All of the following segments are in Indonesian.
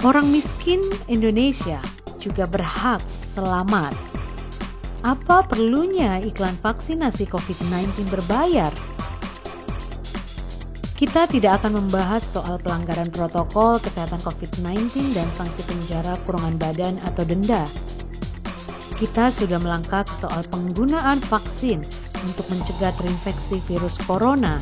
Orang miskin Indonesia juga berhak selamat. Apa perlunya iklan vaksinasi COVID-19 berbayar? Kita tidak akan membahas soal pelanggaran protokol kesehatan COVID-19 dan sanksi penjara kurungan badan atau denda. Kita sudah melangkah ke soal penggunaan vaksin untuk mencegah terinfeksi virus corona.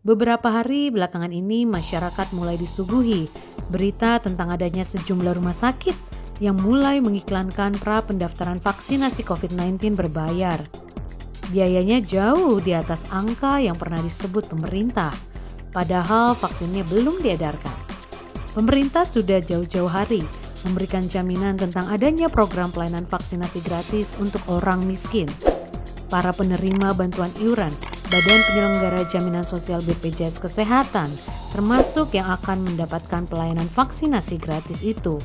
Beberapa hari belakangan ini masyarakat mulai disuguhi berita tentang adanya sejumlah rumah sakit yang mulai mengiklankan pra-pendaftaran vaksinasi COVID-19 berbayar. Biayanya jauh di atas angka yang pernah disebut pemerintah, padahal vaksinnya belum diedarkan. Pemerintah sudah jauh-jauh hari memberikan jaminan tentang adanya program pelayanan vaksinasi gratis untuk orang miskin. Para penerima bantuan iuran Badan Penyelenggara Jaminan Sosial BPJS Kesehatan termasuk yang akan mendapatkan pelayanan vaksinasi gratis itu.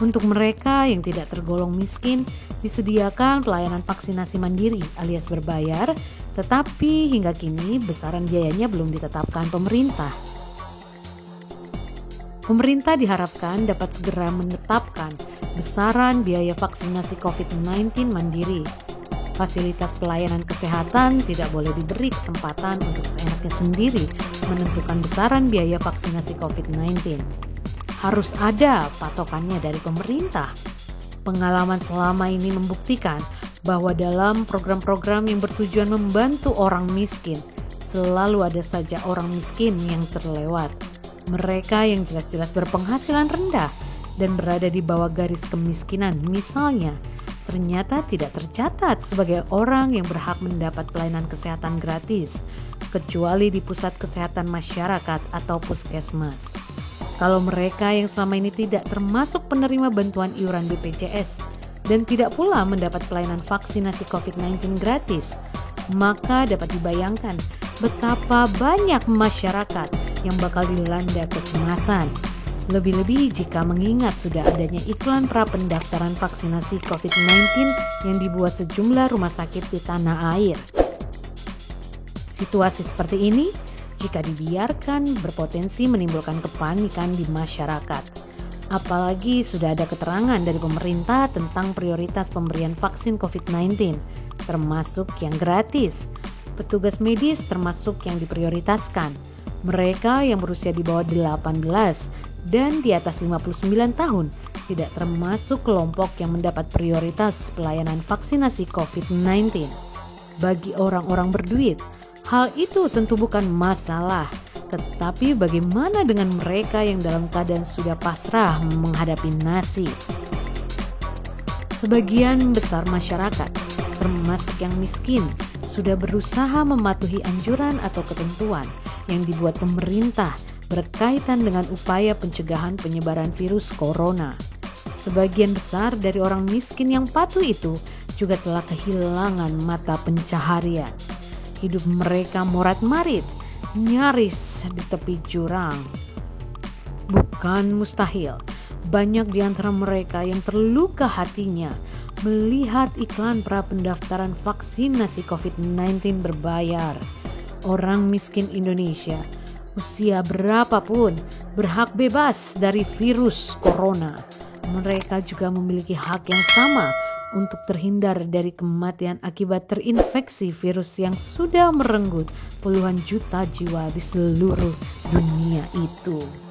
Untuk mereka yang tidak tergolong miskin, disediakan pelayanan vaksinasi mandiri alias berbayar, tetapi hingga kini besaran biayanya belum ditetapkan pemerintah. Pemerintah diharapkan dapat segera menetapkan besaran biaya vaksinasi COVID-19 mandiri. Fasilitas pelayanan kesehatan tidak boleh diberi kesempatan untuk seenaknya sendiri menentukan besaran biaya vaksinasi COVID-19. Harus ada patokannya dari pemerintah. Pengalaman selama ini membuktikan bahwa dalam program-program yang bertujuan membantu orang miskin, selalu ada saja orang miskin yang terlewat. Mereka yang jelas-jelas berpenghasilan rendah dan berada di bawah garis kemiskinan misalnya, ternyata tidak tercatat sebagai orang yang berhak mendapat pelayanan kesehatan gratis, kecuali di pusat kesehatan masyarakat atau puskesmas. Kalau mereka yang selama ini tidak termasuk penerima bantuan iuran BPJS dan tidak pula mendapat pelayanan vaksinasi COVID-19 gratis, maka dapat dibayangkan betapa banyak masyarakat yang bakal dilanda kecemasan. Lebih-lebih jika mengingat sudah adanya iklan pra-pendaftaran vaksinasi COVID-19 yang dibuat sejumlah rumah sakit di tanah air. Situasi seperti ini, jika dibiarkan, berpotensi menimbulkan kepanikan di masyarakat. Apalagi sudah ada keterangan dari pemerintah tentang prioritas pemberian vaksin COVID-19, termasuk yang gratis. Petugas medis termasuk yang diprioritaskan. Mereka yang berusia di bawah 18 dan di atas 59 tahun tidak termasuk kelompok yang mendapat prioritas pelayanan vaksinasi COVID-19. Bagi orang-orang berduit, hal itu tentu bukan masalah. Tetapi bagaimana dengan mereka yang dalam keadaan sudah pasrah menghadapi nasib? Sebagian besar masyarakat, termasuk yang miskin, sudah berusaha mematuhi anjuran atau ketentuan yang dibuat pemerintah berkaitan dengan upaya pencegahan penyebaran virus corona. Sebagian besar dari orang miskin yang patuh itu juga telah kehilangan mata pencaharian. Hidup mereka morat-marit, nyaris di tepi jurang. Bukan mustahil, banyak di antara mereka yang terluka hatinya melihat iklan pra-pendaftaran vaksinasi COVID-19 berbayar. Orang miskin Indonesia usia berapapun berhak bebas dari virus corona. Mereka juga memiliki hak yang sama untuk terhindar dari kematian akibat terinfeksi virus yang sudah merenggut puluhan juta jiwa di seluruh dunia itu.